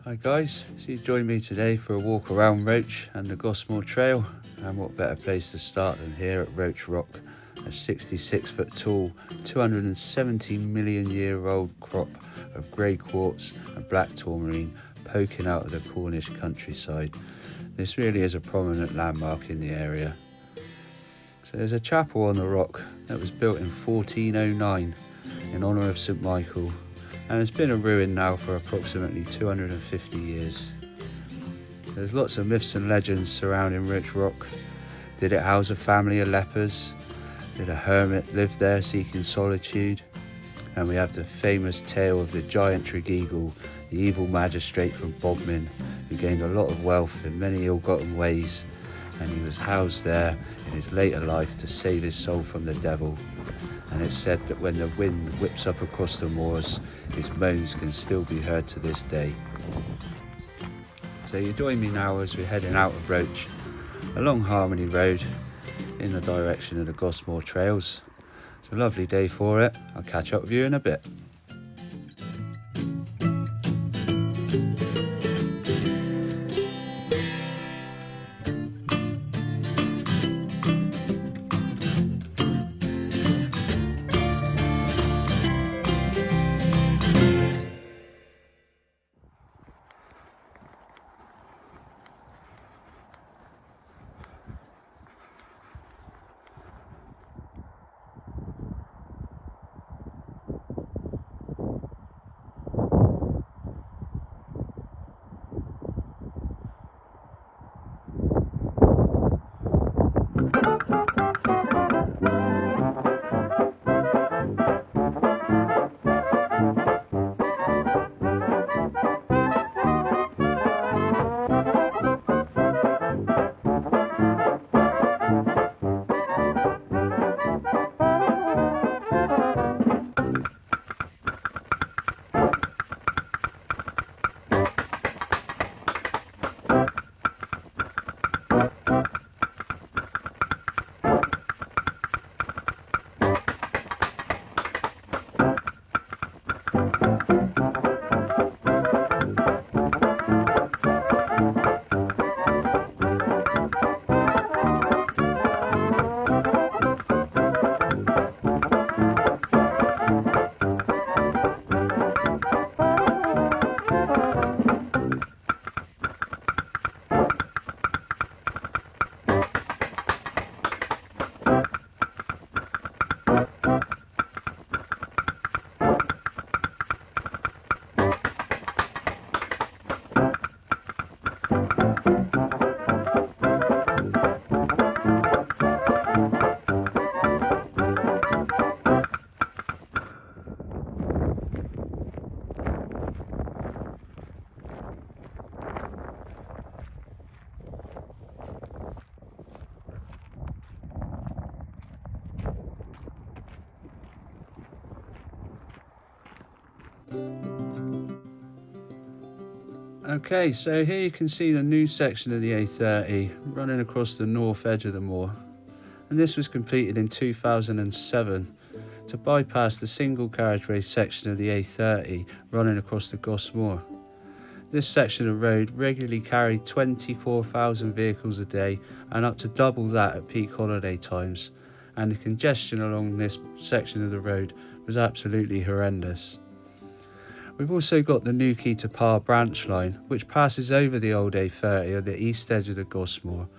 Hi guys, so you joined me today for a walk around Roche and the Goss Moor Trail, and what better place to start than here at Roche Rock, a 66 foot tall, 270 million year old crop of grey quartz and black tourmaline poking out of the Cornish countryside. This really is a prominent landmark in the area. So there's a chapel on the rock that was built in 1409 in honour of St Michael, and it's been a ruin now for approximately 250 years. There's lots of myths and legends surrounding Roche Rock. Did it house a family of lepers? Did a hermit live there seeking solitude? And we have the famous tale of the giant Tregeagle, the evil magistrate from Bodmin, who gained a lot of wealth in many ill-gotten ways, and he was housed there in his later life to save his soul from the devil. And it's said that when the wind whips up across the moors, his moans can still be heard to this day. So you join me now as we're heading out of Roche, along Harmony Road, in the direction of the Goss Moor Trails. It's a lovely day for it. I'll catch up with you in a bit. Okay, so here you can see the new section of the A30 running across the north edge of the moor, and this was completed in 2007 to bypass the single carriageway section of the A30 running across the Goss Moor. This section of road regularly carried 24,000 vehicles a day and up to double that at peak holiday times, and the congestion along this section of the road was absolutely horrendous. We've also got the new Key to Par branch line, which passes over the old A30 at the east edge of the Goss Moor.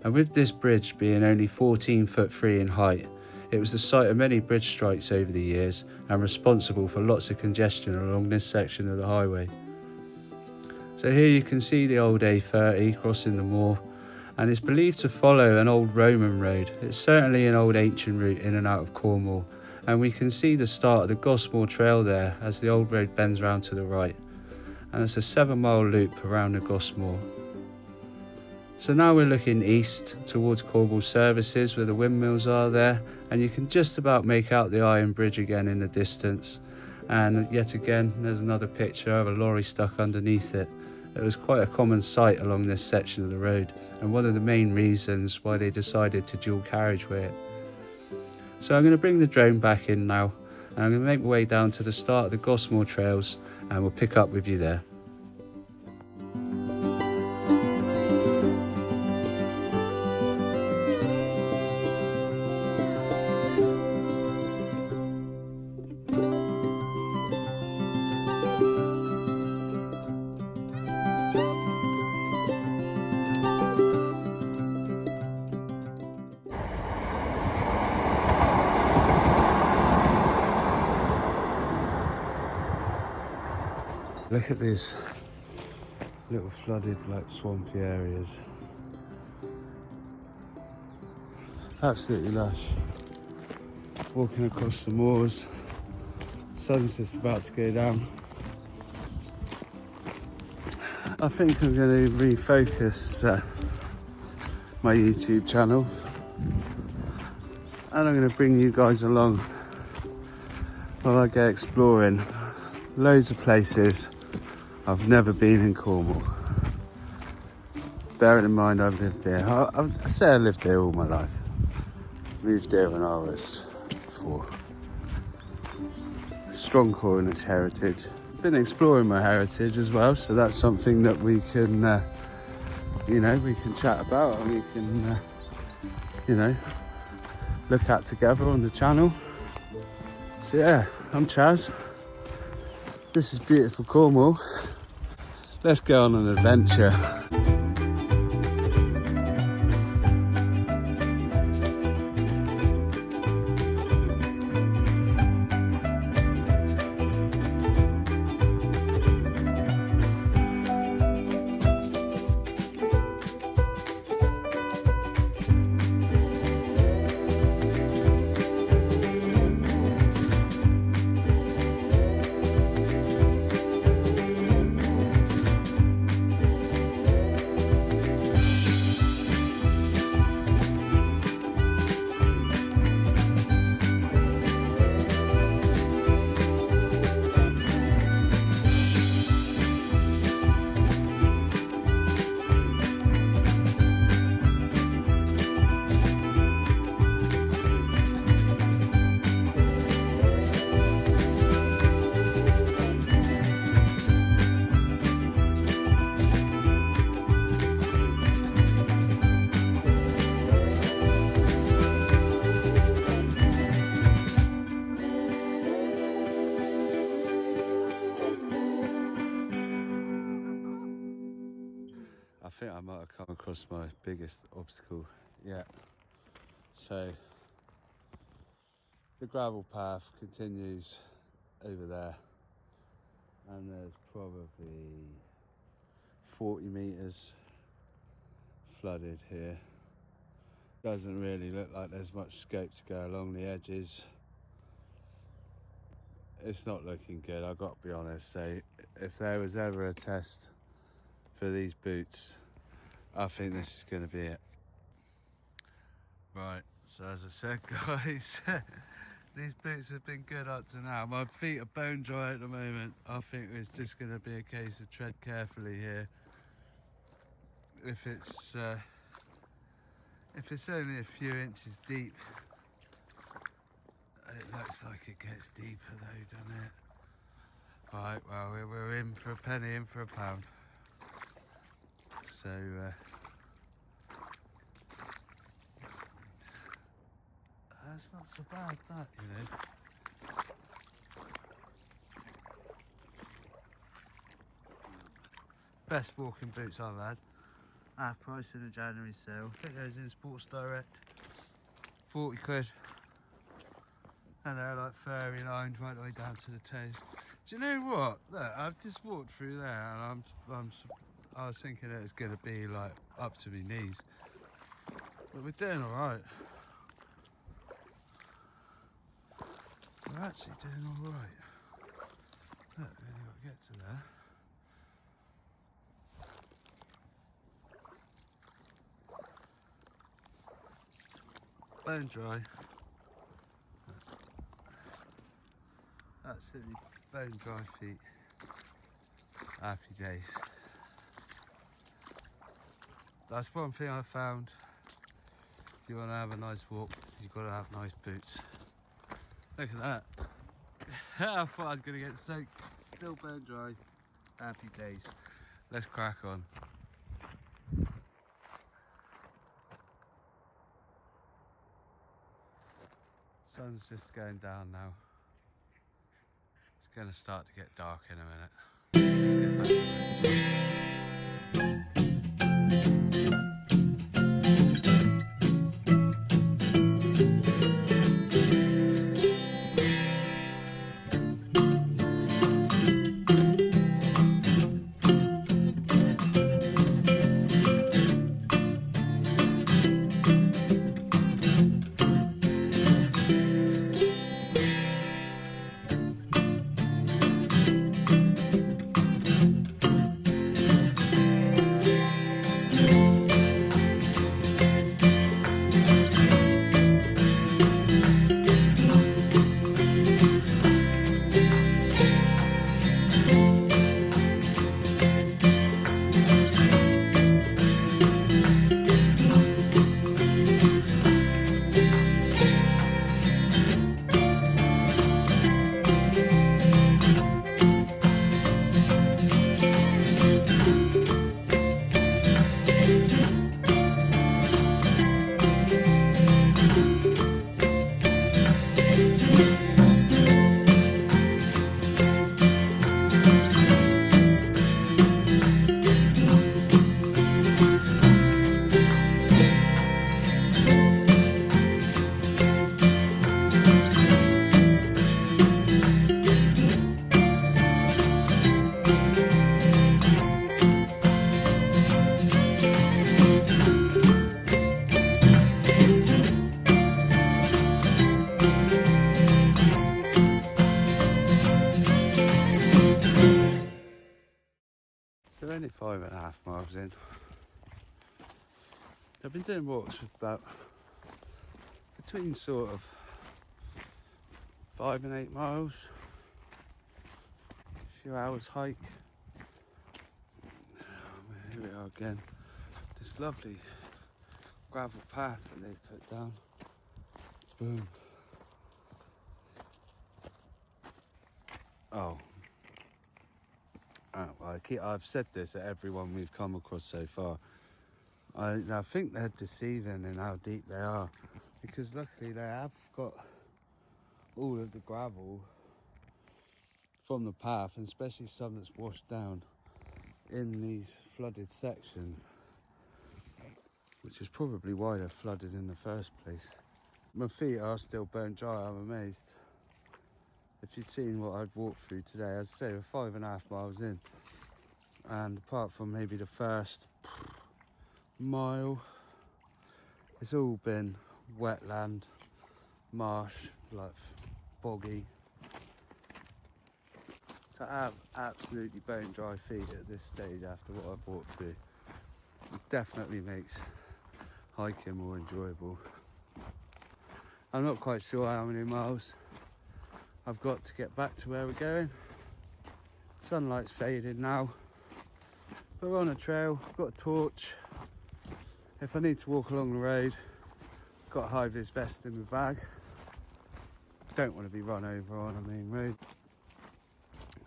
And with this bridge being only 14'3" in height, it was the site of many bridge strikes over the years and responsible for lots of congestion along this section of the highway. So here you can see the old A30 crossing the moor, and it's believed to follow an old Roman road. It's certainly an old ancient route in and out of Cornwall, and we can see the start of the Goss Moor Trail there as the old road bends round to the right, and it's a 7-mile loop around the Goss Moor. So now we're looking east towards Cornwall Services where the windmills are there, and you can just about make out the iron bridge again in the distance, and yet again there's another picture of a lorry stuck underneath it. It was quite a common sight along this section of the road, and one of the main reasons why they decided to dual carriageway it. So I'm going to bring the drone back in now, and I'm going to make my way down to the start of the Goss Moor Trails, and we'll pick up with you there. Look at these little flooded, like swampy areas. Absolutely lush. Walking across the moors. Sun's just about to go down. I think I'm going to refocus my YouTube channel, and I'm going to bring you guys along while I go exploring loads of places I've never been in Cornwall. Bearing in mind I've lived here. I say I lived here all my life. Moved here when I was 4. Strong Cornish heritage. Been exploring my heritage as well, so that's something that we can, we can chat about and we can, look at together on the channel. So yeah, I'm Chazz. This is beautiful Cornwall. Let's go on an adventure. I think I might have come across my biggest obstacle yet. So the gravel path continues over there, and there's probably 40 metres flooded here. Doesn't really look like there's much scope to go along the edges. It's not looking good, I've got to be honest. So if there was ever a test for these boots, I think this is going to be it. Right, so as I said, guys, these boots have been good up to now. My feet are bone dry at the moment. I think it's just going to be a case of tread carefully here. If it's only a few inches deep, it looks like it gets deeper though, doesn't it? Right, well, we're in for a penny, in for a pound. So that's not so bad, that, Best walking boots I've had. Half price in a January sale. I think those in Sports Direct. 40 quid. And they're like furry lined right the way down to the toes. Do you know what? Look, I've just walked through there and I was thinking that it's going to be like up to my knees, but we're doing all right. We're actually doing all right. Look, we only got to get to there. Bone dry. Absolutely bone dry feet. Happy days. That's one thing I found. If you want to have a nice walk, you've got to have nice boots. Look at that. I thought I was going to get soaked. Still bone dry. Happy days. Let's crack on. Sun's just going down now. It's going to start to get dark in a minute. Let's get back to it. only 5.5 miles in. I've been doing walks for about between sort of 5 and 8 miles. A few hours hike. Here we are again. This lovely gravel path that they've put down. Boom. Oh. Well, I've said this to everyone we've come across so far. I think they're deceiving in how deep they are, because luckily they have got all of the gravel from the path, and especially some that's washed down in these flooded sections, which is probably why they're flooded in the first place. My feet are still burnt dry, I'm amazed. If you'd seen what I'd walked through today, as I say, we're 5.5 miles in, and apart from maybe the first mile, it's all been wetland, marsh, like boggy. To have absolutely bone dry feet at this stage after what I've walked through, it definitely makes hiking more enjoyable. I'm not quite sure how many miles I've got to get back to where we're going. Sunlight's faded now, but we're on a trail, I've got a torch. If I need to walk along the road, I've got a high-vis vest in my bag. Don't want to be run over on a main road.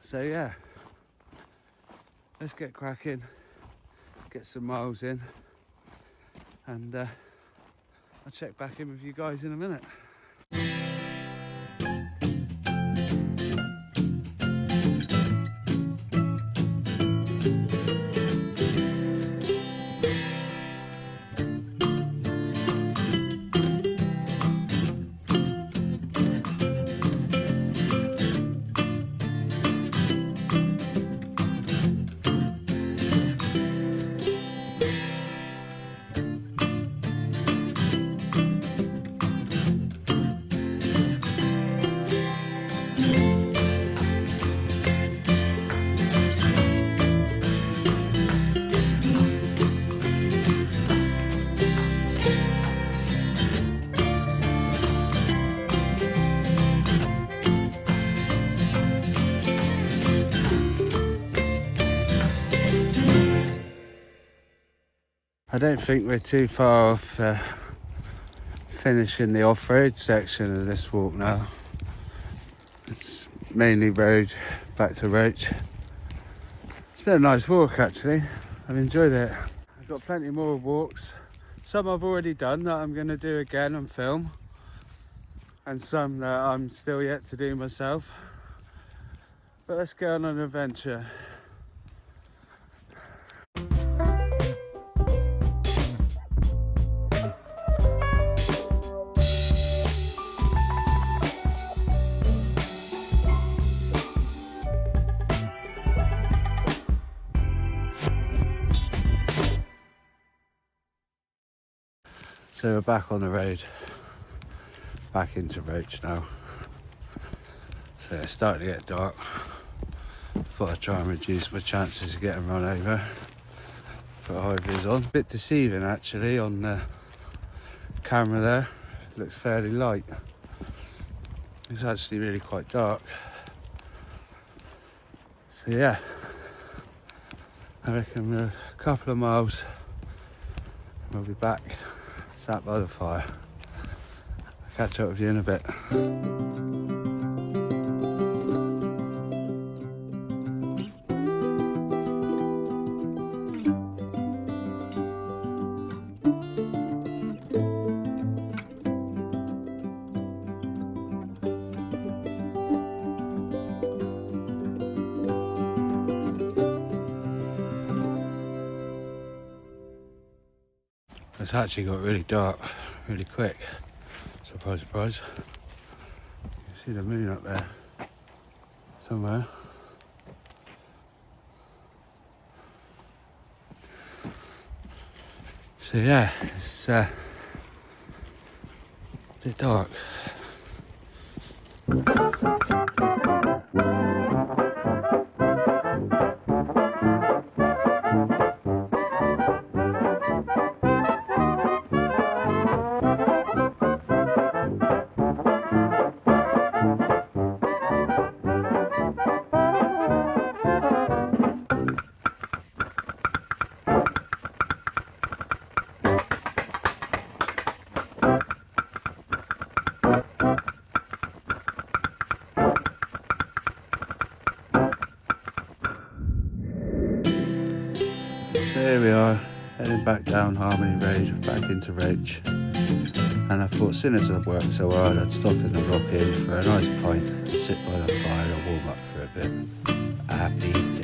So yeah, let's get cracking, get some miles in, and I'll check back in with you guys in a minute. I don't think we're too far off finishing the off-road section of this walk now. It's mainly road back to Roche. It's been a nice walk actually, I've enjoyed it. I've got plenty more walks. Some I've already done that I'm going to do again and film, and some that I'm still yet to do myself. But let's go on an adventure. So we're back on the road, back into Roche now. So it's starting to get dark. Thought I'd try and reduce my chances of getting run over. Put high vis on. A bit deceiving actually on the camera there. It looks fairly light. It's actually really quite dark. So yeah, I reckon we're a couple of miles. We'll be back. Sat by the fire. I'll catch up with you in a bit. It's actually got really dark really quick. Surprise, surprise. You can see the moon up there somewhere. So yeah, it's a bit dark. down Harmony Road, back into Roche. And I thought, seeing as I'd worked so hard, I'd stop in the Rock Inn for a nice pint, sit by the fire and warm up for a bit. Happy